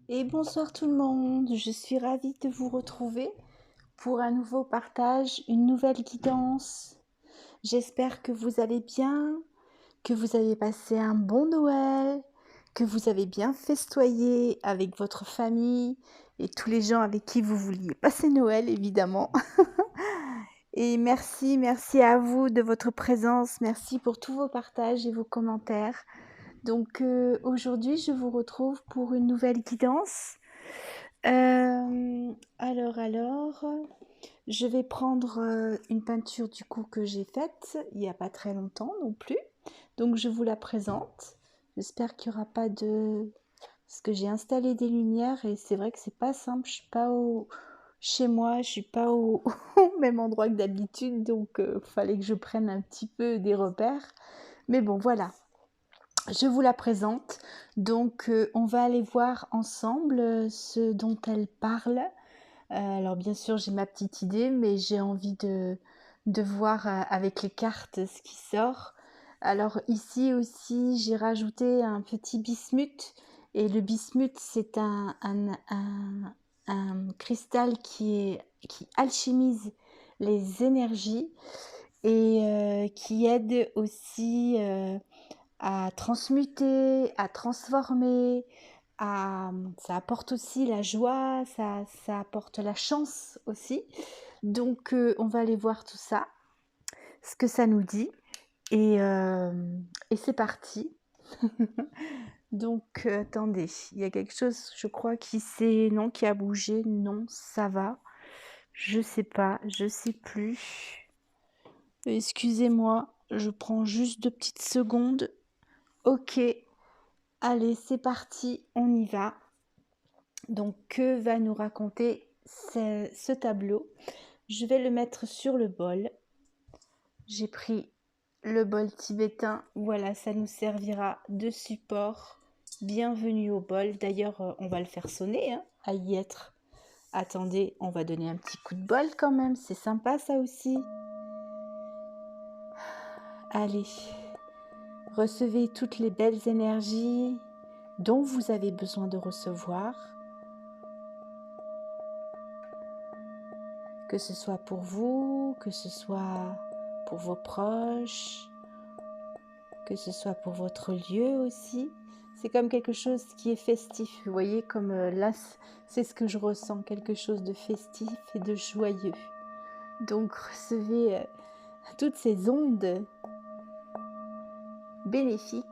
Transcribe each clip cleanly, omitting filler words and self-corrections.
Et bonsoir tout le monde, je suis ravie de vous retrouver pour un nouveau partage, une nouvelle guidance. J'espère que vous allez bien, que vous avez passé un bon Noël, que vous avez bien festoyé avec votre famille et tous les gens avec qui vous vouliez passer Noël évidemment. Et merci à vous de votre présence, merci pour tous vos partages et vos commentaires. Donc aujourd'hui je vous retrouve pour une nouvelle guidance. Alors, je vais prendre une peinture du coup que j'ai faite il n'y a pas très longtemps non plus. Donc je vous la présente. J'espère qu'il n'y aura pas de... Parce que j'ai installé des lumières et c'est vrai que c'est pas simple. Je suis pas chez moi, je suis pas au même endroit que d'habitude. Donc fallait que je prenne un petit peu des repères. Mais bon, voilà. Je vous la présente. Donc on va aller voir ensemble ce dont elle parle. Alors bien sûr, j'ai ma petite idée, mais j'ai envie de voir avec les cartes ce qui sort. Alors ici aussi, j'ai rajouté un petit bismuth. Et le bismuth, c'est un cristal qui alchimise les énergies et qui aide aussi à transmuter, à transformer, ça apporte aussi la joie, ça apporte la chance aussi. Donc on va aller voir tout ça, ce que ça nous dit. Et c'est parti. Donc attendez, il y a quelque chose, je crois, non, qui a bougé. Non, ça va. Je sais pas, je sais plus. Excusez-moi, je prends juste 2 petites secondes. Ok, allez, c'est parti, on y va. Donc, que va nous raconter ce tableau? Je vais le mettre sur le bol. J'ai pris le bol tibétain. Voilà, ça nous servira de support. Bienvenue au bol. D'ailleurs, on va le faire sonner, hein, à y être. Attendez, on va donner un petit coup de bol quand même. C'est sympa ça aussi. Allez, recevez toutes les belles énergies dont vous avez besoin de recevoir. Que ce soit pour vous, que ce soit pour vos proches, que ce soit pour votre lieu aussi. C'est comme quelque chose qui est festif, vous voyez, comme là, c'est ce que je ressens, quelque chose de festif et de joyeux. Donc recevez toutes ces ondes bénéfiques.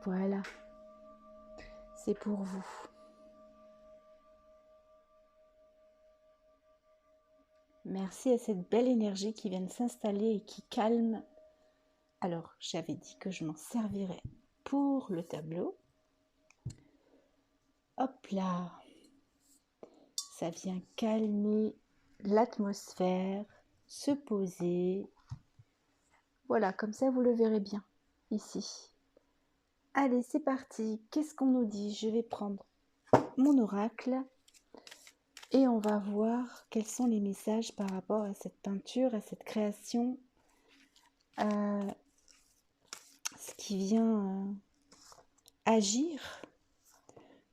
Voilà, c'est pour vous. Merci à cette belle énergie qui vient de s'installer et qui calme. Alors, j'avais dit que je m'en servirais pour le tableau. Hop là, ça vient calmer l'atmosphère, se poser. Voilà, comme ça vous le verrez bien ici. Allez, c'est parti. Qu'est-ce qu'on nous dit? Je vais prendre mon oracle et on va voir quels sont les messages par rapport à cette peinture, à cette création, ce qui vient agir,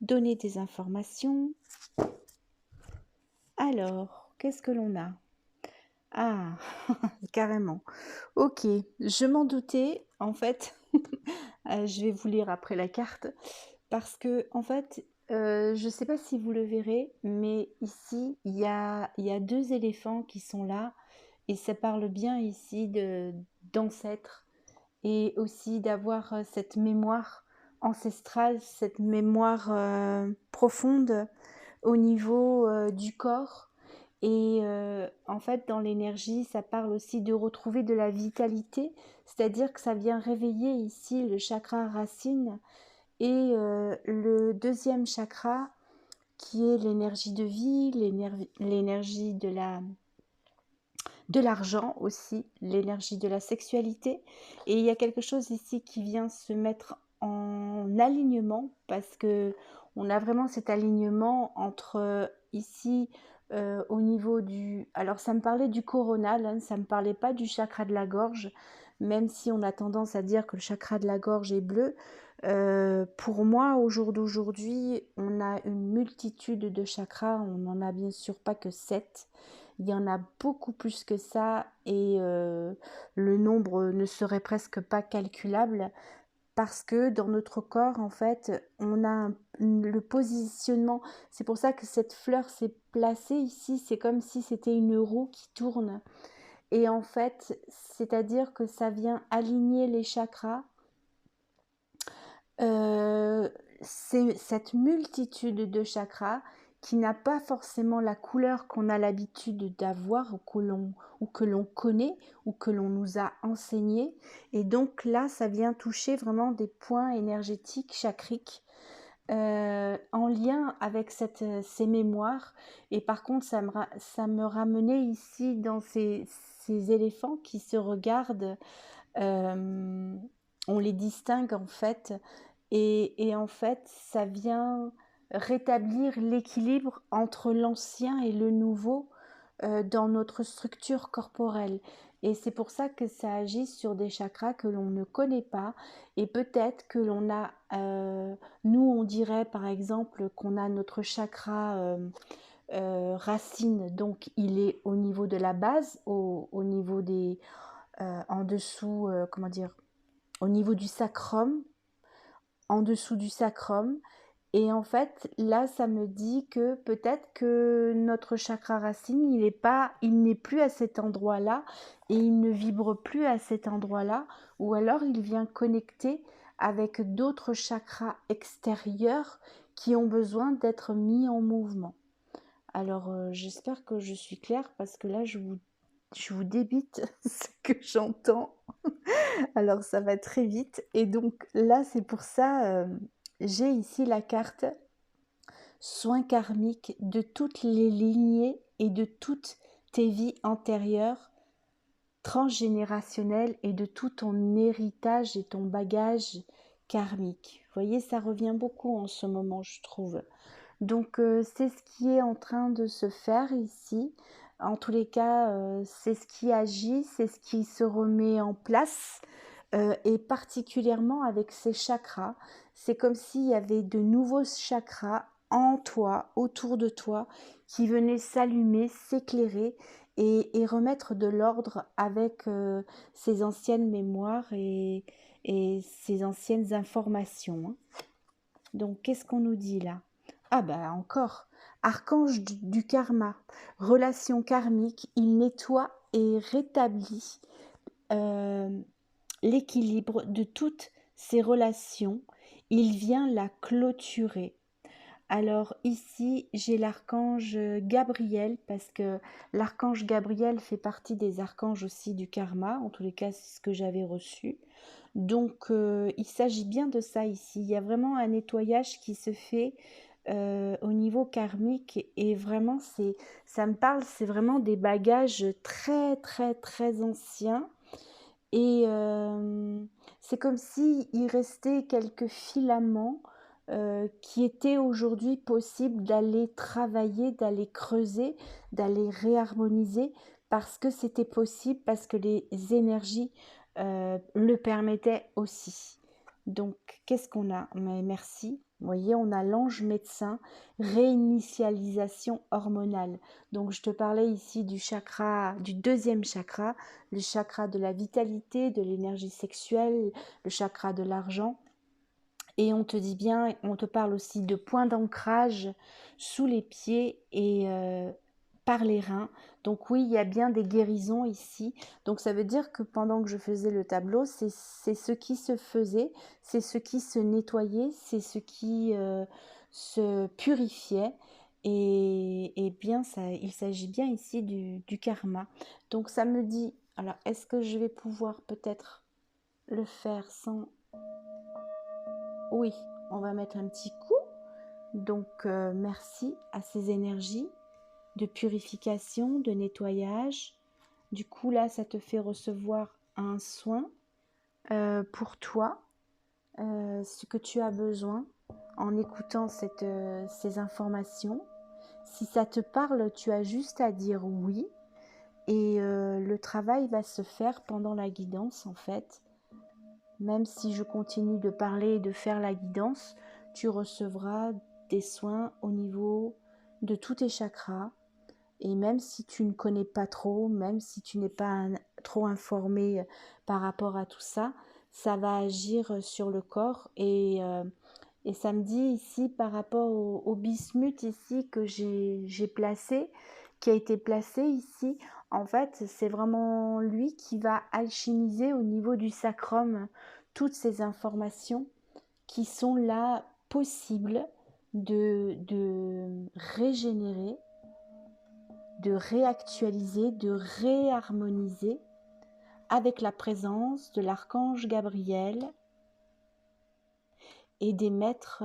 donner des informations. Alors, qu'est-ce que l'on a? Ah, carrément. Ok, je m'en doutais, en fait. Je vais vous lire après la carte. Parce que, en fait, je ne sais pas si vous le verrez, mais ici, il y a 2 éléphants qui sont là. Et ça parle bien ici d'ancêtres. Et aussi d'avoir cette mémoire ancestrale, cette mémoire profonde au niveau du corps. Et en fait, dans l'énergie, ça parle aussi de retrouver de la vitalité, c'est-à-dire que ça vient réveiller ici le chakra racine et le deuxième chakra qui est l'énergie de vie, l'énergie de l'argent aussi, l'énergie de la sexualité. Et il y a quelque chose ici qui vient se mettre en alignement parce que on a vraiment cet alignement entre ici au niveau du... Alors ça me parlait du coronal, hein, ça ne me parlait pas du chakra de la gorge, même si on a tendance à dire que le chakra de la gorge est bleu. Pour moi, au jour d'aujourd'hui, on a une multitude de chakras, on n'en a bien sûr pas que 7. Il y en a beaucoup plus que ça et le nombre ne serait presque pas calculable parce que dans notre corps, en fait, on a le positionnement. C'est pour ça que cette fleur s'est placée ici. C'est comme si c'était une roue qui tourne. Et en fait, c'est-à-dire que ça vient aligner les chakras. C'est cette multitude de chakras qui n'a pas forcément la couleur qu'on a l'habitude d'avoir ou que l'on connaît ou que l'on nous a enseigné. Et donc là, ça vient toucher vraiment des points énergétiques chakriques en lien avec ces mémoires. Et par contre, ça me ramenait ici dans ces éléphants qui se regardent. Euh, on les distingue en fait. Et en fait, ça vient rétablir l'équilibre entre l'ancien et le nouveau dans notre structure corporelle. Et c'est pour ça que ça agit sur des chakras que l'on ne connaît pas. Et peut-être que l'on a, nous on dirait par exemple qu'on a notre chakra racine, donc il est au niveau de la base, au niveau des, en dessous, comment dire, au niveau du sacrum, en dessous du sacrum. Et en fait, là, ça me dit que peut-être que notre chakra racine, il n'est plus à cet endroit-là et il ne vibre plus à cet endroit-là, ou alors il vient connecter avec d'autres chakras extérieurs qui ont besoin d'être mis en mouvement. Alors, j'espère que je suis claire parce que là, je vous débite ce que j'entends. Alors, ça va très vite. Et donc, là, c'est pour ça, j'ai ici la carte soins karmiques de toutes les lignées et de toutes tes vies antérieures, transgénérationnelles et de tout ton héritage et ton bagage karmique. Vous voyez, ça revient beaucoup en ce moment, je trouve. Donc, c'est ce qui est en train de se faire ici. En tous les cas, c'est ce qui agit, c'est ce qui se remet en place. Et particulièrement avec ces chakras, c'est comme s'il y avait de nouveaux chakras en toi, autour de toi, qui venaient s'allumer, s'éclairer et remettre de l'ordre avec ces anciennes mémoires et ces anciennes informations, hein. Donc, qu'est-ce qu'on nous dit là? Ah bah encore, archange du karma, relation karmique, il nettoie et rétablit euh, l'équilibre de toutes ces relations, il vient la clôturer. Alors ici, j'ai l'archange Gabriel, parce que l'archange Gabriel fait partie des archanges aussi du karma, en tous les cas c'est ce que j'avais reçu. Donc il s'agit bien de ça ici, il y a vraiment un nettoyage qui se fait au niveau karmique et vraiment ça me parle, c'est vraiment des bagages très très très anciens et c'est comme si il restait quelques filaments qui étaient aujourd'hui possibles d'aller travailler, d'aller creuser, d'aller réharmoniser parce que c'était possible, parce que les énergies le permettaient aussi. Donc, qu'est-ce qu'on a? Mais merci. Vous voyez, on a l'ange médecin, réinitialisation hormonale. Donc, je te parlais ici du chakra, du deuxième chakra, le chakra de la vitalité, de l'énergie sexuelle, le chakra de l'argent. Et on te dit bien, on te parle aussi de points d'ancrage sous les pieds et par les reins. Donc oui, il y a bien des guérisons ici. Donc ça veut dire que pendant que je faisais le tableau, c'est ce qui se faisait, c'est ce qui se nettoyait, c'est ce qui se purifiait. Et bien, ça, il s'agit bien ici du karma. Donc ça me dit, alors est-ce que je vais pouvoir peut-être le faire sans... Oui, on va mettre un petit coup. Donc, merci à ces énergies de purification, de nettoyage, Du coup, là, ça te fait recevoir un soin pour toi, ce que tu as besoin en écoutant ces informations. Si ça te parle, tu as juste à dire oui et le travail va se faire pendant la guidance en fait. Même si je continue de parler et de faire la guidance, tu recevras des soins au niveau de tous tes chakras. Et même si tu ne connais pas trop, même si tu n'es pas trop informé par rapport à tout ça, ça va agir sur le corps. Et ça me dit ici par rapport au bismuth ici que j'ai placé, qui a été placé ici, en fait c'est vraiment lui qui va alchimiser au niveau du sacrum toutes ces informations qui sont là possibles de régénérer, de réactualiser, de réharmoniser avec la présence de l'archange Gabriel et des maîtres,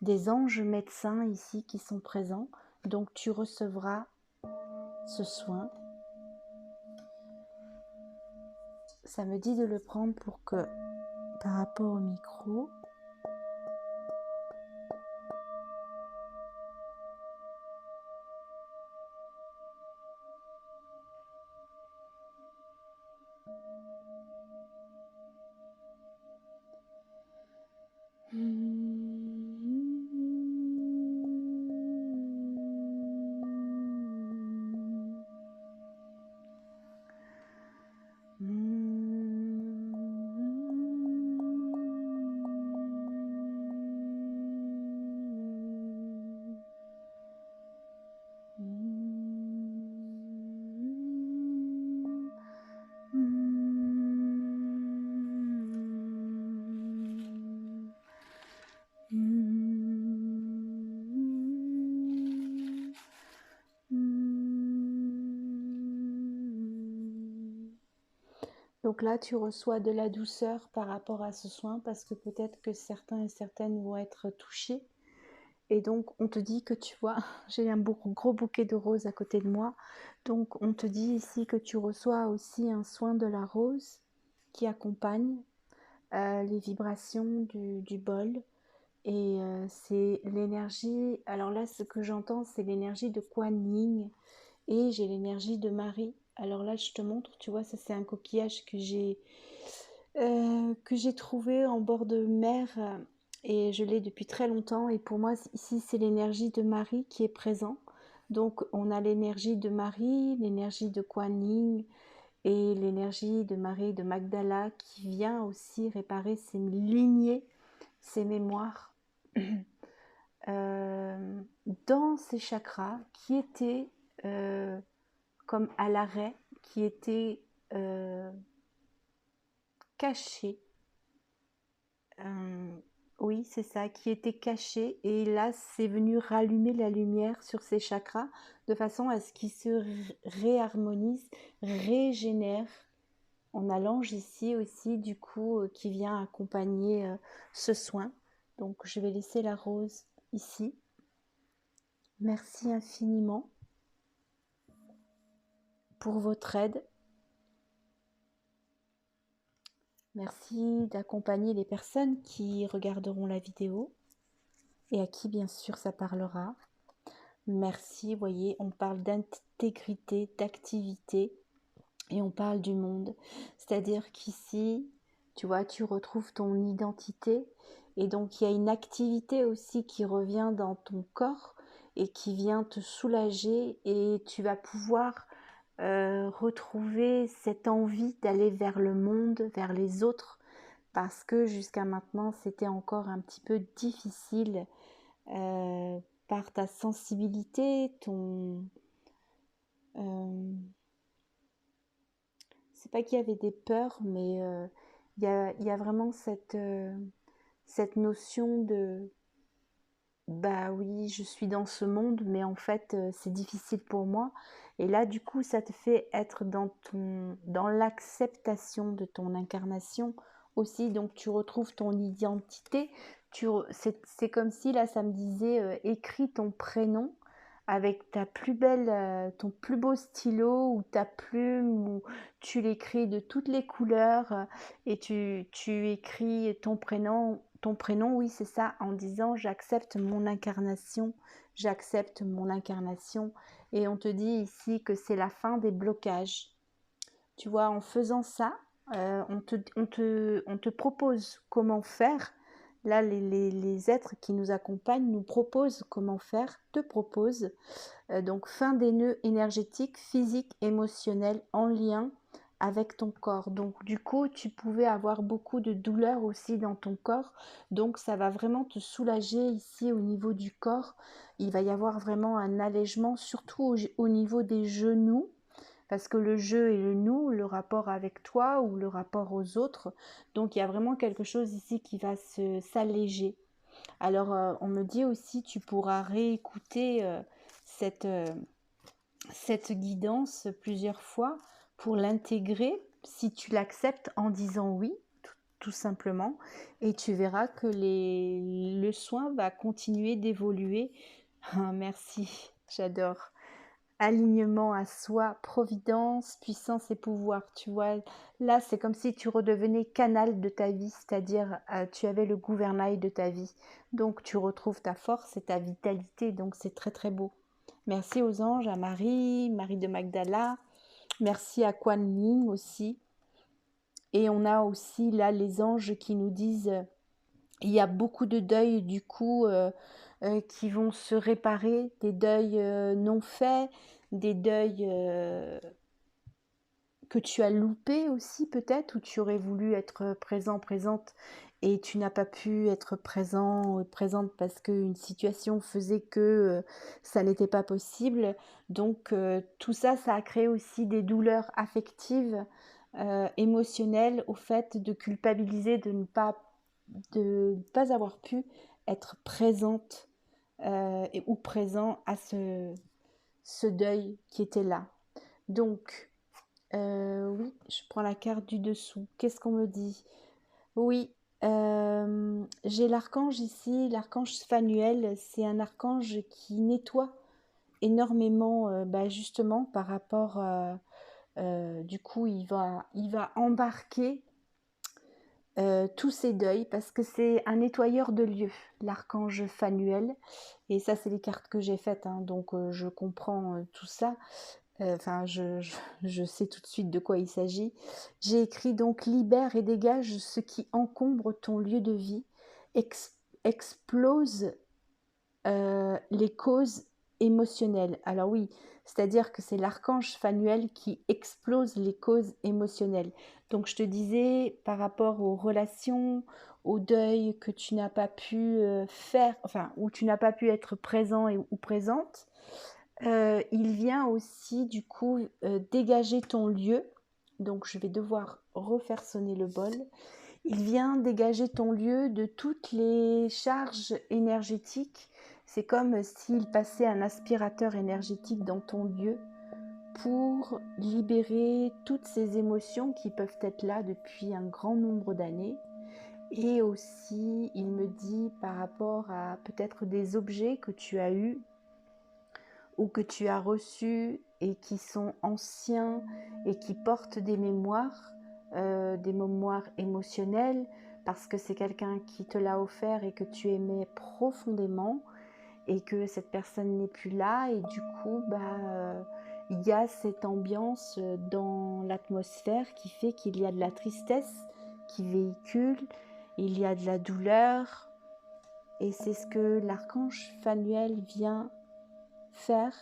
des anges médecins ici qui sont présents. Donc tu recevras ce soin. Ça me dit de le prendre pour que, par rapport au micro, donc là, tu reçois de la douceur par rapport à ce soin parce que peut-être que certains et certaines vont être touchés. Et donc, on te dit que tu vois, j'ai un gros bouquet de roses à côté de moi. Donc, on te dit ici que tu reçois aussi un soin de la rose qui accompagne les vibrations du bol. Et c'est l'énergie, alors là, ce que j'entends, c'est l'énergie de Kuan Yin. Et j'ai l'énergie de Marie. Alors là, je te montre, tu vois, ça c'est un coquillage que j'ai trouvé en bord de mer et je l'ai depuis très longtemps. Et pour moi, ici, c'est l'énergie de Marie qui est présente. Donc, on a l'énergie de Marie, l'énergie de Kuan Yin et l'énergie de Marie de Magdala qui vient aussi réparer ses lignées, ses mémoires dans ces chakras qui étaient comme à l'arrêt, qui étaient cachés. Oui, c'est ça, qui était caché. Et là, c'est venu rallumer la lumière sur ces chakras de façon à ce qu'ils se réharmonisent, régénèrent. On a l'ange ici aussi, du coup, qui vient accompagner ce soin. Donc, je vais laisser la rose ici. Merci infiniment pour votre aide. Merci d'accompagner les personnes qui regarderont la vidéo et à qui bien sûr ça parlera. Merci, vous voyez, on parle d'intégrité, d'activité et on parle du monde. C'est-à-dire qu'ici, tu vois, tu retrouves ton identité et donc il y a une activité aussi qui revient dans ton corps et qui vient te soulager et tu vas pouvoir retrouver cette envie d'aller vers le monde, vers les autres, parce que jusqu'à maintenant c'était encore un petit peu difficile par ta sensibilité, c'est pas qu'il y avait des peurs, mais il y a vraiment cette notion de bah oui, je suis dans ce monde, mais en fait, c'est difficile pour moi. Et là, du coup, ça te fait être dans l'acceptation de ton incarnation aussi. Donc, tu retrouves ton identité. C'est comme si, là, ça me disait, écris ton prénom avec ta plus belle, ton plus beau stylo ou ta plume, où tu l'écris de toutes les couleurs et tu écris ton prénom, oui c'est ça, en disant j'accepte mon incarnation. Et on te dit ici que c'est la fin des blocages. Tu vois, en faisant ça, on te propose comment faire. Là, les êtres qui nous accompagnent nous proposent comment faire, te proposent. Donc, fin des nœuds énergétiques, physiques, émotionnels en lien avec ton corps. Donc, du coup, tu pouvais avoir beaucoup de douleur aussi dans ton corps. Donc, ça va vraiment te soulager ici au niveau du corps. Il va y avoir vraiment un allègement, surtout au niveau des genoux. Parce que le jeu et le nous, le rapport avec toi ou le rapport aux autres. Donc il y a vraiment quelque chose ici qui va s'alléger. Alors on me dit aussi, tu pourras réécouter cette, cette guidance plusieurs fois pour l'intégrer si tu l'acceptes en disant oui, tout simplement. Et tu verras que le soin va continuer d'évoluer. Ah, merci, j'adore. Alignement à soi, providence, puissance et pouvoir. Tu vois, là, c'est comme si tu redevenais canal de ta vie, c'est-à-dire tu avais le gouvernail de ta vie. Donc, tu retrouves ta force et ta vitalité. Donc, c'est très, très beau. Merci aux anges, à Marie, Marie de Magdala. Merci à Kuan Yin aussi. Et on a aussi là les anges qui nous disent il y a beaucoup de deuils du coup qui vont se réparer, des deuils non faits, des deuils que tu as loupés aussi peut-être, où tu aurais voulu être présent, présente, et tu n'as pas pu être présent, présente parce qu'une situation faisait que ça n'était pas possible. Donc tout ça, ça a créé aussi des douleurs affectives, émotionnelles, au fait de culpabiliser de ne pas avoir pu être présente ou présent à ce deuil qui était là. Donc, oui, je prends la carte du dessous. Qu'est-ce qu'on me dit? Oui, j'ai l'archange ici, l'archange Sphanuel. C'est un archange qui nettoie énormément, justement, par rapport... du coup, il va embarquer tous ces deuils parce que c'est un nettoyeur de lieux, l'archange Phanuel. Et ça, c'est les cartes que j'ai faites, hein, donc je comprends tout ça. Enfin, je sais tout de suite de quoi il s'agit. J'ai écrit donc libère et dégage ce qui encombre ton lieu de vie, explose les causes émotionnelles. Alors oui, c'est-à-dire que c'est l'archange Phanuel qui explose les causes émotionnelles. Donc je te disais par rapport aux relations, au deuil que tu n'as pas pu faire, enfin où tu n'as pas pu être présent ou présente, il vient aussi du coup dégager ton lieu. Donc je vais devoir refaire sonner le bol. Il vient dégager ton lieu de toutes les charges énergétiques. C'est comme s'il passait un aspirateur énergétique dans ton lieu pour libérer toutes ces émotions qui peuvent être là depuis un grand nombre d'années. Et aussi, il me dit par rapport à peut-être des objets que tu as eus ou que tu as reçus et qui sont anciens et qui portent des mémoires émotionnelles, parce que c'est quelqu'un qui te l'a offert et que tu aimais profondément et que cette personne n'est plus là, et du coup il y a cette ambiance dans l'atmosphère qui fait qu'il y a de la tristesse qui véhicule, il y a de la douleur, et c'est ce que l'archange Phanuel vient faire.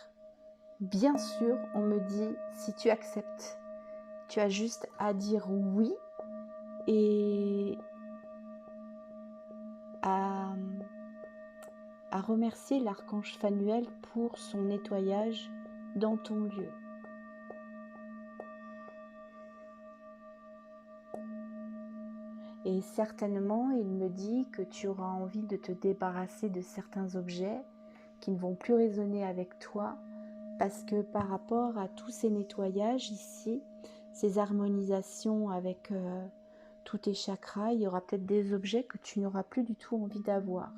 Bien sûr, on me dit, si tu acceptes, tu as juste à dire oui et à remercier l'archange Phanuel pour son nettoyage dans ton lieu. Et certainement, il me dit que tu auras envie de te débarrasser de certains objets qui ne vont plus résonner avec toi, parce que par rapport à tous ces nettoyages ici, ces harmonisations avec tous tes chakras, il y aura peut-être des objets que tu n'auras plus du tout envie d'avoir.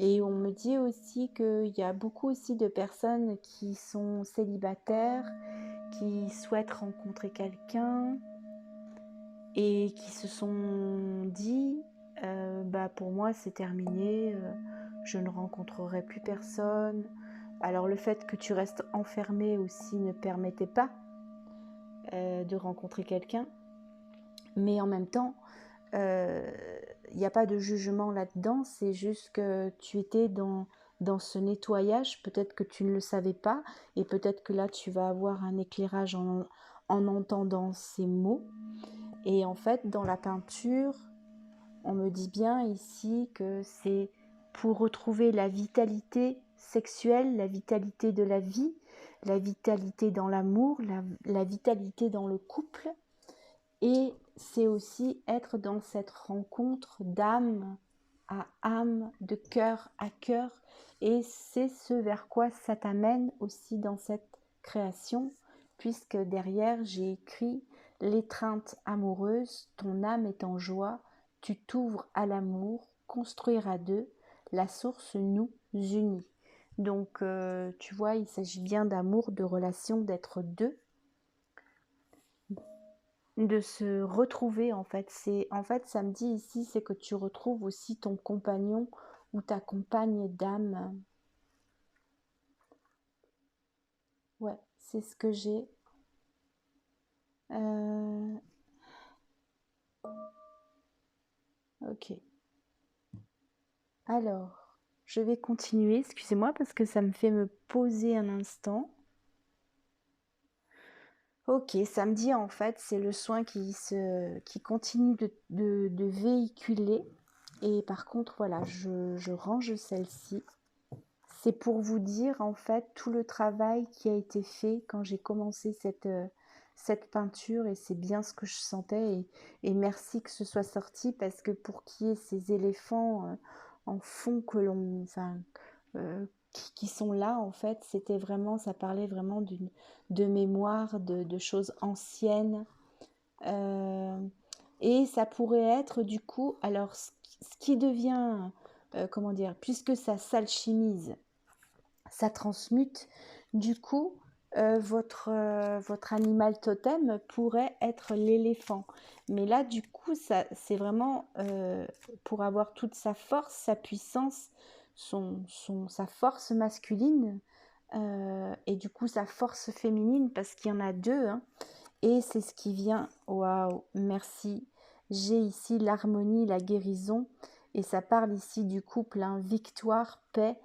Et on me dit aussi qu'il y a beaucoup aussi de personnes qui sont célibataires, qui souhaitent rencontrer quelqu'un et qui se sont dit bah pour moi c'est terminé, je ne rencontrerai plus personne. Alors le fait que tu restes enfermé aussi ne permettait pas de rencontrer quelqu'un, mais en même temps il n'y a pas de jugement là-dedans, c'est juste que tu étais dans ce nettoyage, peut-être que tu ne le savais pas, et peut-être que là tu vas avoir un éclairage en entendant ces mots. Et en fait, dans la peinture, on me dit bien ici que c'est pour retrouver la vitalité sexuelle, la vitalité de la vie, la vitalité dans l'amour, la vitalité dans le couple. Et c'est aussi être dans cette rencontre d'âme à âme, de cœur à cœur. Et c'est ce vers quoi ça t'amène aussi dans cette création, puisque derrière j'ai écrit l'étreinte amoureuse, ton âme est en joie, tu t'ouvres à l'amour, construire à deux, la source nous unit. Donc tu vois, il s'agit bien d'amour, de relation, d'être deux, de se retrouver en fait. Ça me dit ici, c'est que tu retrouves aussi ton compagnon ou ta compagne d'âme. Ouais, c'est ce que j'ai. Ok. Alors, je vais continuer. Excusez-moi parce que ça me fait me poser un instant. Ok, ça me dit en fait, c'est le soin qui continue de véhiculer. Et par contre, voilà, je range celle-ci. C'est pour vous dire en fait tout le travail qui a été fait quand j'ai commencé cette peinture, et c'est bien ce que je sentais, et merci que ce soit sorti, parce que pour qu'il y ait ces éléphants en fond que l'on, enfin, qui sont là en fait, c'était vraiment, ça parlait vraiment de mémoire, de choses anciennes. Euh, et ça pourrait être du coup, alors ce qui devient, comment dire, puisque ça s'alchimise, ça transmute, du coup votre animal totem pourrait être l'éléphant, mais là du coup ça c'est vraiment pour avoir toute sa force, sa puissance, sa force masculine, et du coup sa force féminine, parce qu'il y en a deux, hein, et c'est ce qui vient. Waouh, merci. J'ai ici l'harmonie, la guérison, et ça parle ici du couple, hein, victoire, paix.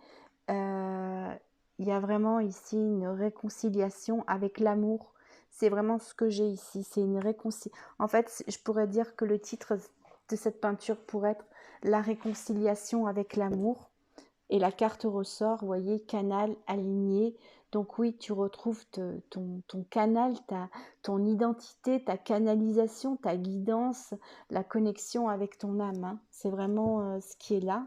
Euh, il y a vraiment ici une réconciliation avec l'amour. C'est vraiment ce que j'ai ici. C'est une réconciliation. En fait, je pourrais dire que le titre de cette peinture pourrait être la réconciliation avec l'amour. Et la carte ressort, vous voyez, canal aligné. Donc oui, tu retrouves ton canal, ton identité, ta canalisation, ta guidance, la connexion avec ton âme, hein. C'est vraiment ce qui est là.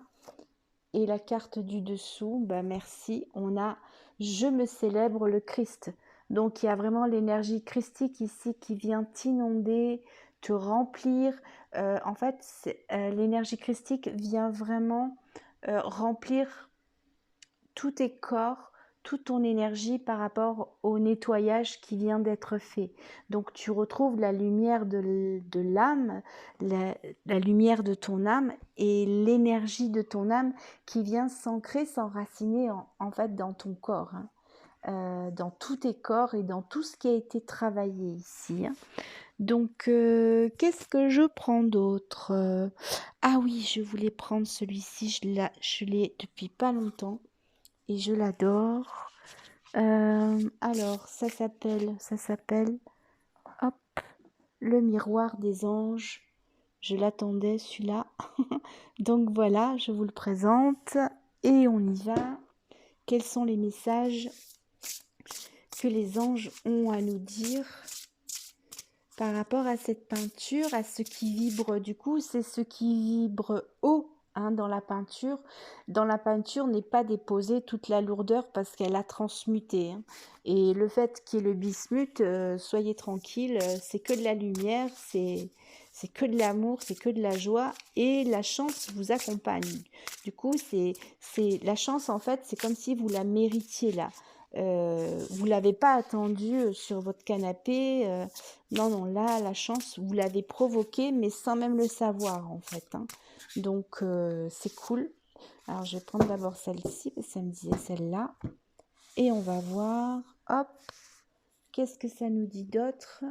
Et la carte du dessous, bah merci, on a « Je me célèbre le Christ ». Donc il y a vraiment l'énergie christique ici qui vient t'inonder, te remplir. En fait, l'énergie christique vient vraiment remplir tous tes corps, toute ton énergie par rapport au nettoyage qui vient d'être fait. Donc tu retrouves la lumière de l'âme, la lumière de ton âme et l'énergie de ton âme qui vient s'ancrer, s'enraciner en fait dans ton corps, hein. Dans tous tes corps et dans tout ce qui a été travaillé ici, hein. Donc, qu'est-ce que je prends d'autre? Ah oui, je voulais prendre celui-ci, je l'ai depuis pas longtemps et je l'adore. Alors, ça s'appelle, hop, le miroir des anges. Je l'attendais, celui-là. Donc voilà, je vous le présente et on y va. Quels sont les messages que les anges ont à nous dire par rapport à cette peinture, à ce qui vibre? Du coup, c'est ce qui vibre haut, hein, dans la peinture. Dans la peinture n'est pas déposée toute la lourdeur parce qu'elle a transmuté, hein. Et le fait qu'il y ait le bismuth, soyez tranquille, c'est que de la lumière, c'est que de l'amour, c'est que de la joie et la chance vous accompagne. Du coup, la chance, en fait, c'est comme si vous la méritiez là. Vous l'avez pas attendue sur votre canapé. Non, non, là, la chance, vous l'avez provoquée, mais sans même le savoir, en fait, hein. Donc, c'est cool. Alors, je vais prendre d'abord celle-ci, parce que ça me disait celle-là. Et on va voir, hop, qu'est-ce que ça nous dit d'autre?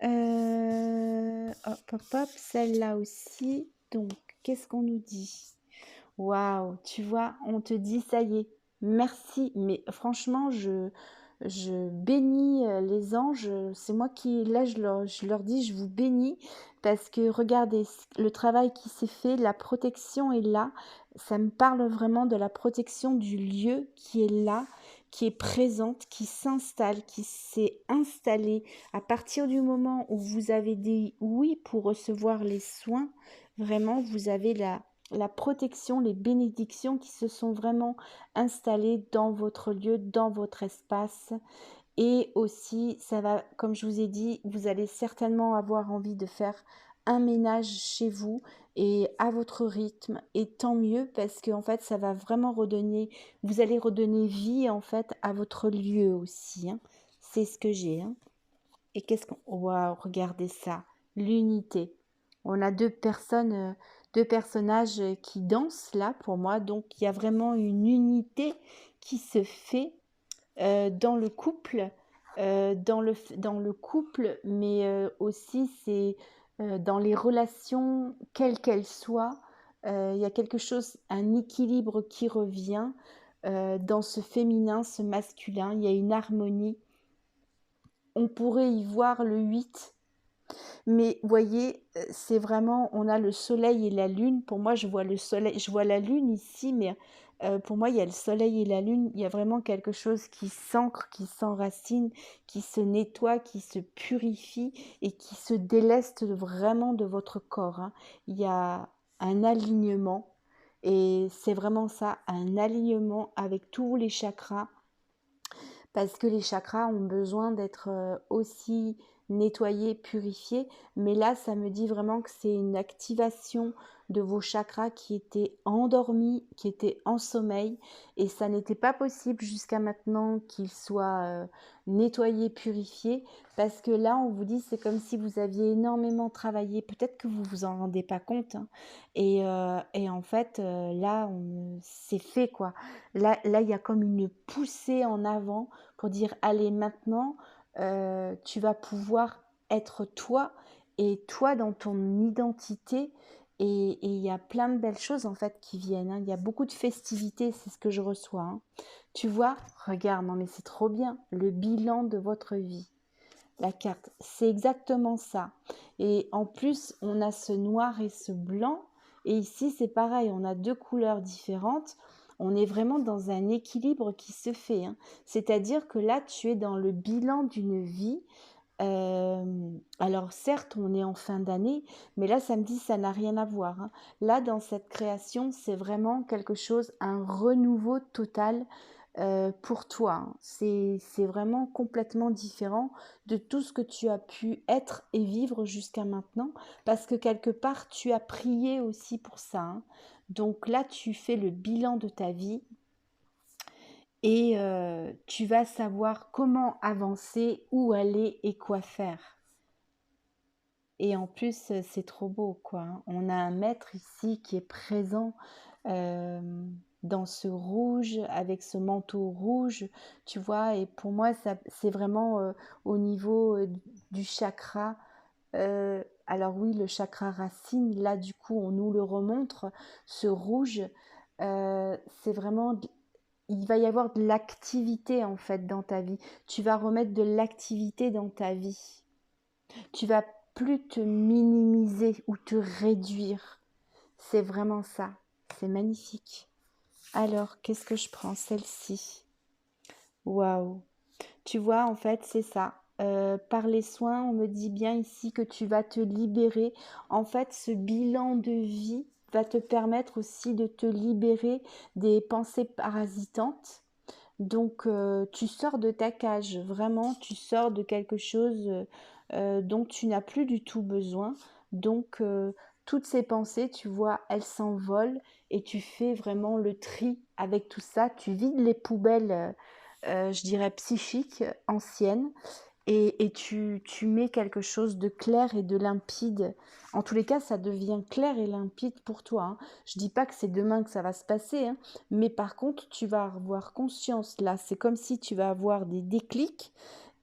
Hop, hop, hop, celle-là aussi. Donc, qu'est-ce qu'on nous dit? Waouh, tu vois, on te dit, ça y est, merci. Mais franchement, je bénis les anges. C'est moi qui, là, je leur dis, je vous bénis. Parce que regardez, le travail qui s'est fait, la protection est là. Ça me parle vraiment de la protection du lieu qui est là, qui est présente, qui s'installe, qui s'est installée. À partir du moment où vous avez dit oui pour recevoir les soins, vraiment, vous avez la protection, les bénédictions qui se sont vraiment installées dans votre lieu, dans votre espace. Et aussi, ça va, comme je vous ai dit, vous allez certainement avoir envie de faire un ménage chez vous et à votre rythme. Et tant mieux parce que en fait, ça va vraiment redonner, vous allez redonner vie en fait à votre lieu aussi, hein. C'est ce que j'ai, hein. Et qu'est-ce qu'on... Waouh, regardez ça, l'unité. On a deux personnages qui dansent là pour moi. Donc, il y a vraiment une unité qui se fait dans le couple, dans le couple, mais aussi c'est dans les relations, quelles qu'elles soient. Il y a quelque chose, un équilibre qui revient dans ce féminin, ce masculin. Il y a une harmonie. On pourrait y voir le 8. Mais voyez, c'est vraiment, on a le soleil et la lune. Pour moi, je vois le soleil, je vois la lune ici, mais pour moi, il y a le soleil et la lune. Il y a vraiment quelque chose qui s'ancre, qui s'enracine, qui se nettoie, qui se purifie et qui se déleste vraiment de votre corps, hein. Il y a un alignement et c'est vraiment ça, un alignement avec tous les chakras parce que les chakras ont besoin d'être aussi nettoyés, purifiés. Mais là, ça me dit vraiment que c'est une activation de vos chakras qui étaient endormis, qui étaient en sommeil. Et ça n'était pas possible jusqu'à maintenant qu'ils soient nettoyés, purifiés. Parce que là, on vous dit, c'est comme si vous aviez énormément travaillé. Peut-être que vous vous en rendez pas compte, hein. Et en fait, là, c'est fait, quoi. Là, il y a comme une poussée en avant pour dire allez maintenant tu vas pouvoir être toi et toi dans ton identité et il y a plein de belles choses en fait qui viennent, hein. Il y a beaucoup de festivités, c'est ce que je reçois, hein. Tu vois, regarde, non mais c'est trop bien, le bilan de votre vie, la carte, c'est exactement ça. Et en plus on a ce noir et ce blanc et ici c'est pareil, on a deux couleurs différentes. On est vraiment dans un équilibre qui se fait, hein. C'est-à-dire que là, tu es dans le bilan d'une vie. Alors certes, on est en fin d'année, mais là, ça me dit ça n'a rien à voir, hein. Là, dans cette création, c'est vraiment quelque chose, un renouveau total pour toi, hein. C'est vraiment complètement différent de tout ce que tu as pu être et vivre jusqu'à maintenant, parce que quelque part, tu as prié aussi pour ça, hein. Donc là, tu fais le bilan de ta vie et tu vas savoir comment avancer, où aller et quoi faire. Et en plus, c'est trop beau, quoi, hein. On a un maître ici qui est présent euh, dans ce rouge, avec ce manteau rouge, tu vois. Et pour moi, ça, c'est vraiment au niveau du chakra. Alors oui, le chakra racine, là, du coup, on nous le remontre, ce rouge. C'est vraiment il va y avoir de l'activité en fait dans ta vie. Tu vas remettre de l'activité dans ta vie. Tu vas plus te minimiser ou te réduire. C'est vraiment ça. C'est magnifique. Alors, qu'est-ce que je prends? Celle-ci. Waouh. Tu vois, en fait, c'est ça. Par les soins, on me dit bien ici que tu vas te libérer. En fait, ce bilan de vie va te permettre aussi de te libérer des pensées parasitantes. Donc, tu sors de ta cage, vraiment, tu sors de quelque chose dont tu n'as plus du tout besoin. Donc, toutes ces pensées, tu vois, elles s'envolent et tu fais vraiment le tri avec tout ça. Tu vides les poubelles, je dirais, psychiques, anciennes, et tu mets quelque chose de clair et de limpide. En tous les cas, ça devient clair et limpide pour toi, hein. Je dis pas que c'est demain que ça va se passer, hein, mais par contre, tu vas avoir conscience là. C'est comme si tu vas avoir des déclics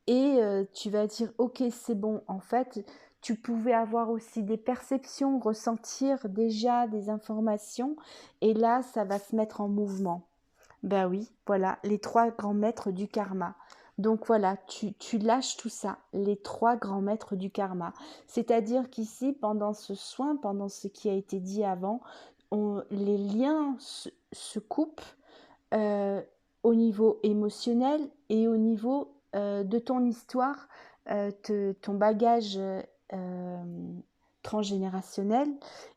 et tu vas dire: «OK, c'est bon». En fait, tu pouvais avoir aussi des perceptions, ressentir déjà des informations et là, ça va se mettre en mouvement. Ben oui, voilà, les 3 grands maîtres du karma. Donc voilà, tu lâches tout ça, les 3 grands maîtres du karma. C'est-à-dire qu'ici, pendant ce soin, pendant ce qui a été dit avant, les liens se coupent, euh, au niveau émotionnel et au niveau de ton histoire, ton bagage euh, transgénérationnel,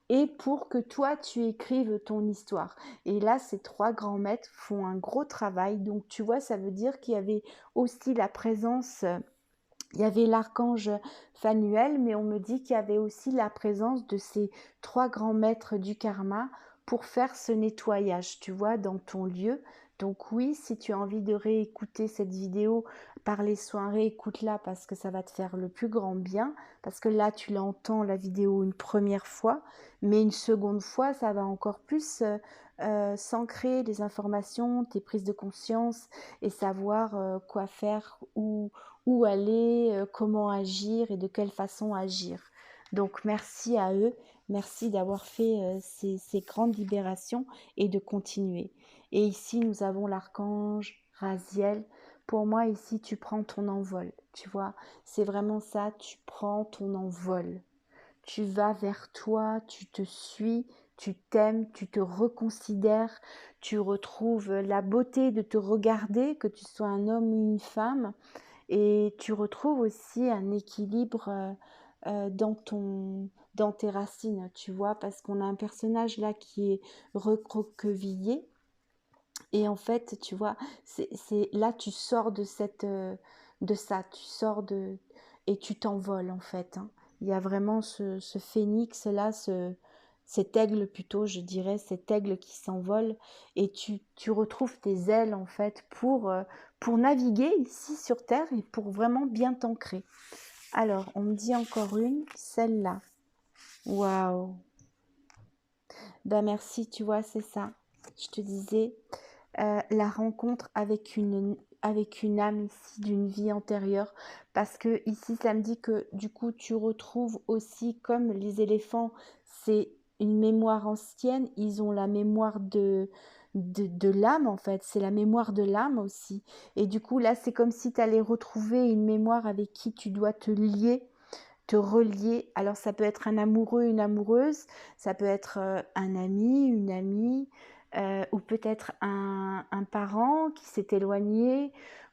et pour que toi tu écrives ton histoire. Et là, ces 3 grands maîtres font un gros travail. Donc tu vois, ça veut dire qu'il y avait aussi la présence, il y avait l'archange Phanuel, mais on me dit qu'il y avait aussi la présence de ces 3 grands maîtres du karma pour faire ce nettoyage, tu vois, dans ton lieu. Donc oui, si tu as envie de réécouter cette vidéo par les soins, réécoute-la parce que ça va te faire le plus grand bien. Parce que là, tu l'entends, la vidéo, une première fois, mais une seconde fois, ça va encore plus s'ancrer les informations, tes prises de conscience et savoir quoi faire, où aller, comment agir et de quelle façon agir. Donc merci à eux, merci d'avoir fait ces grandes libérations et de continuer. Et ici, nous avons l'archange Raziel. Pour moi, ici, tu prends ton envol, tu vois. C'est vraiment ça, tu prends ton envol. Tu vas vers toi, tu te suis, tu t'aimes, tu te reconsidères, tu retrouves la beauté de te regarder, que tu sois un homme ou une femme, et tu retrouves aussi un équilibre dans tes racines, tu vois, parce qu'on a un personnage là qui est recroquevillé. Et en fait, tu vois, là tu sors de ça, tu sors de et tu t'envoles en fait, hein. Il y a vraiment ce phénix là, cet aigle plutôt, je dirais, cet aigle qui s'envole et tu retrouves tes ailes en fait pour naviguer ici sur Terre et pour vraiment bien t'ancrer. Alors, on me dit encore une, celle-là. Waouh. Ben merci, tu vois, c'est ça. Je te disais, la rencontre avec une âme ici d'une vie antérieure, parce que ici ça me dit que du coup tu retrouves aussi, comme les éléphants, c'est une mémoire ancienne, ils ont la mémoire de l'âme en fait, c'est la mémoire de l'âme aussi, et du coup là c'est comme si tu allais retrouver une mémoire avec qui tu dois te lier, te relier. Alors ça peut être un amoureux, une amoureuse, ça peut être un ami, une amie, ou peut-être un parent qui s'est éloigné,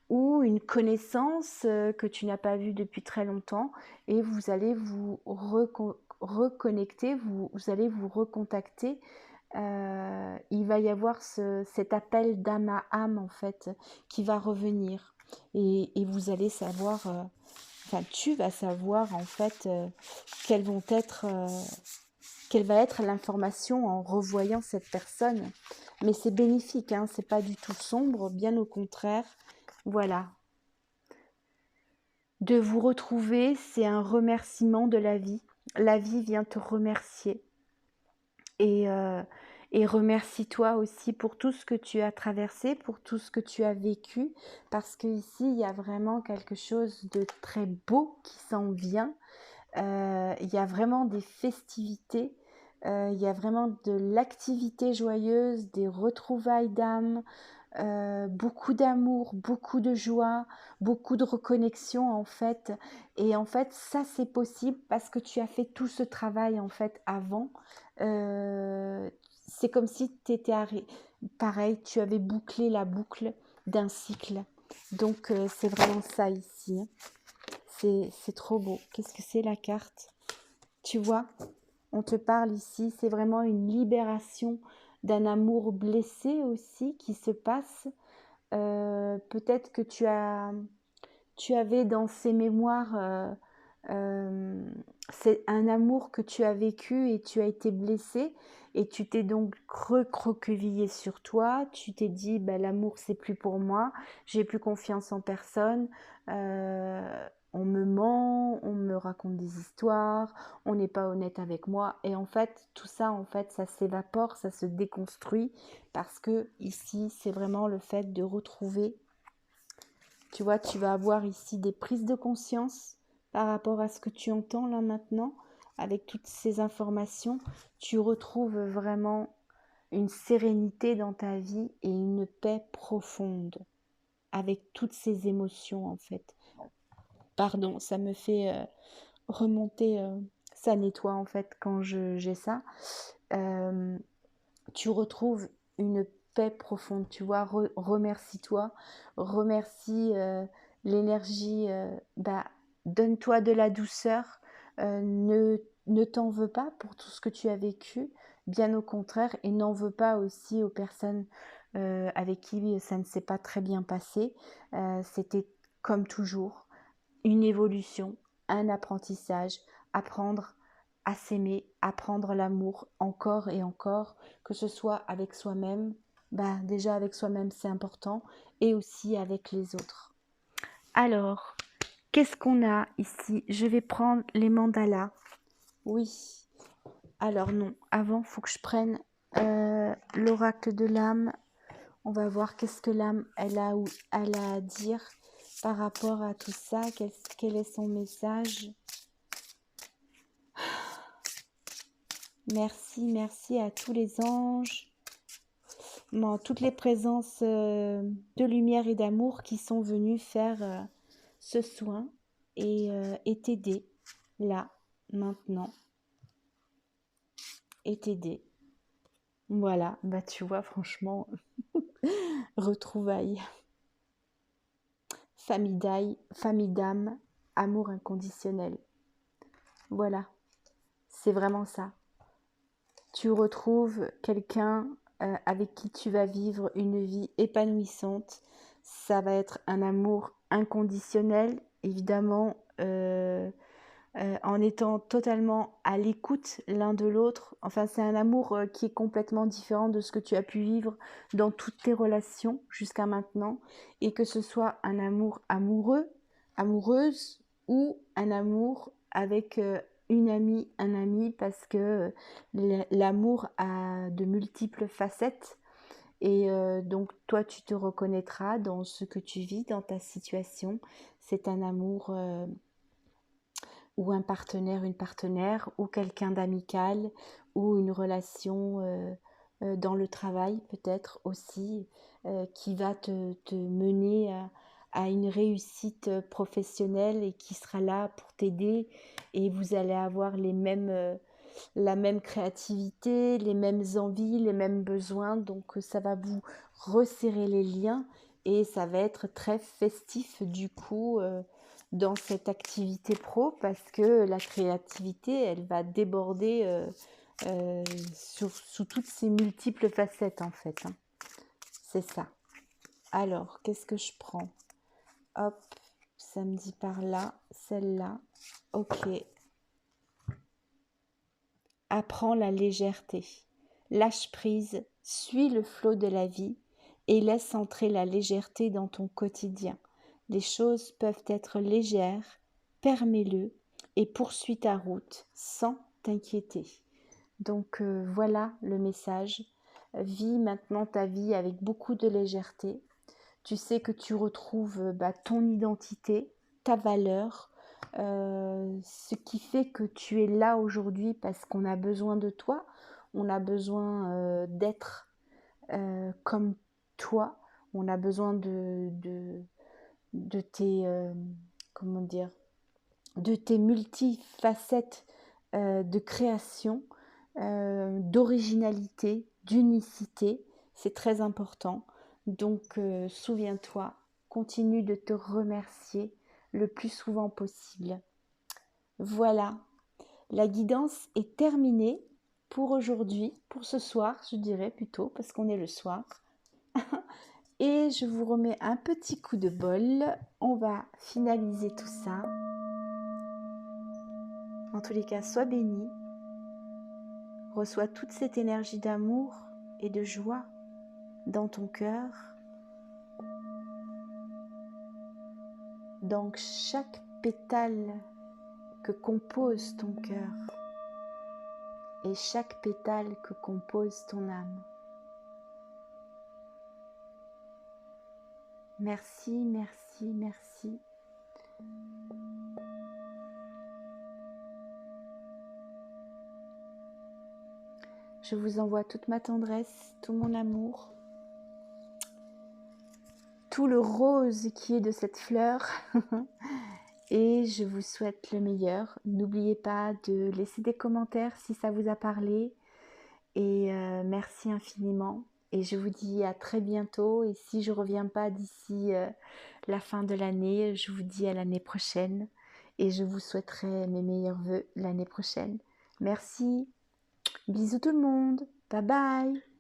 ou une connaissance que tu n'as pas vue depuis très longtemps, et vous allez vous reconnecter, vous allez vous recontacter. Il va y avoir cet appel d'âme à âme en fait qui va revenir, et vous allez savoir enfin tu vas savoir en fait quelles vont être quelle va être l'information en revoyant cette personne. Mais c'est bénéfique, hein, c'est pas du tout sombre, bien au contraire. Voilà. De vous retrouver, c'est un remerciement de la vie. La vie vient te remercier. Et, et remercie-toi aussi pour tout ce que tu as traversé, pour tout ce que tu as vécu, parce qu'ici, il y a vraiment quelque chose de très beau qui s'en vient. Il y a vraiment des festivités, il y a vraiment de l'activité joyeuse, des retrouvailles d'âme, beaucoup d'amour, beaucoup de joie, beaucoup de reconnexion en fait. Et en fait, ça c'est possible parce que tu as fait tout ce travail en fait avant. C'est comme si tu étais pareil, tu avais bouclé la boucle d'un cycle. Donc c'est vraiment ça ici, hein. C'est trop beau. Qu'est-ce que c'est la carte? Tu vois, on te parle ici, c'est vraiment une libération d'un amour blessé aussi qui se passe. Peut-être que tu avais dans ces mémoires c'est un amour que tu as vécu et tu as été blessé et tu t'es donc recroquevillé sur toi. Tu t'es dit, bah, l'amour, c'est plus pour moi, j'ai plus confiance en personne, on me ment, on me raconte des histoires, on n'est pas honnête avec moi. Et en fait, tout ça, en fait, ça s'évapore, ça se déconstruit parce que ici, c'est vraiment le fait de retrouver. Tu vois, tu vas avoir ici des prises de conscience par rapport à ce que tu entends là maintenant. Avec toutes ces informations, tu retrouves vraiment une sérénité dans ta vie et une paix profonde avec toutes ces émotions en fait. Pardon, ça me fait remonter, ça nettoie en fait quand j'ai ça. Euh, Tu retrouves une paix profonde, tu vois, remercie-toi, remercie l'énergie, bah, donne-toi de la douceur, ne t'en veux pas pour tout ce que tu as vécu, bien au contraire, et n'en veux pas aussi aux personnes avec qui ça ne s'est pas très bien passé. C'était comme toujours une évolution, un apprentissage, apprendre à s'aimer, apprendre l'amour encore et encore, que ce soit avec soi-même, bah déjà avec soi-même c'est important, et aussi avec les autres. Alors, qu'est-ce qu'on a ici? Je vais prendre les mandalas. Oui. Alors non, avant, il faut que je prenne l'oracle de l'âme. On va voir qu'est-ce que l'âme elle a à dire par rapport à tout ça. Quel est son message? Merci, merci à tous les anges, toutes les présences de lumière et d'amour qui sont venus faire ce soin et t'aider là, maintenant, et t'aider. Voilà, bah tu vois, franchement, retrouvailles, famille d'âme, amour inconditionnel. Voilà, c'est vraiment ça. Tu retrouves quelqu'un avec qui tu vas vivre une vie épanouissante. Ça va être un amour inconditionnel, évidemment, en étant totalement à l'écoute l'un de l'autre. Enfin, c'est un amour qui est complètement différent de ce que tu as pu vivre dans toutes tes relations jusqu'à maintenant. Et que ce soit un amour amoureux, amoureuse, ou un amour avec une amie, un ami, parce que l'amour a de multiples facettes. Et donc, toi, tu te reconnaîtras dans ce que tu vis, dans ta situation. C'est un amour ou un partenaire, une partenaire, ou quelqu'un d'amical, ou une relation dans le travail peut-être aussi, qui va te mener à une réussite professionnelle et qui sera là pour t'aider, et vous allez avoir la même créativité, les mêmes envies, les mêmes besoins, donc ça va vous resserrer les liens et ça va être très festif du coup dans cette activité pro, parce que la créativité, elle va déborder sous toutes ses multiples facettes en fait. Hein. C'est ça. Alors, qu'est-ce que je prends? Hop, ça me dit par là, celle-là. Ok. Apprends la légèreté. Lâche prise, suis le flot de la vie et laisse entrer la légèreté dans ton quotidien. Les choses peuvent être légères, permets-le et poursuis ta route sans t'inquiéter. Donc voilà le message. Vis maintenant ta vie avec beaucoup de légèreté. Tu sais que tu retrouves ton identité, ta valeur, ce qui fait que tu es là aujourd'hui parce qu'on a besoin de toi, on a besoin d'être comme toi, on a besoin de tes, comment dire, de tes multifacettes de création, d'originalité, d'unicité. C'est très important. Donc, souviens-toi, continue de te remercier le plus souvent possible. Voilà, la guidance est terminée pour aujourd'hui, pour ce soir, je dirais plutôt, parce qu'on est le soir. Et je vous remets un petit coup de bol. On va finaliser tout ça. En tous les cas, sois béni. Reçois toute cette énergie d'amour et de joie dans ton cœur, dans chaque pétale que compose ton cœur et chaque pétale que compose ton âme. Merci, merci, merci. Je vous envoie toute ma tendresse, tout mon amour, tout le rose qui est de cette fleur et je vous souhaite le meilleur. N'oubliez pas de laisser des commentaires si ça vous a parlé et merci infiniment et je vous dis à très bientôt et si je ne reviens pas d'ici la fin de l'année, je vous dis à l'année prochaine et je vous souhaiterai mes meilleurs vœux l'année prochaine. Merci, bisous tout le monde, bye bye.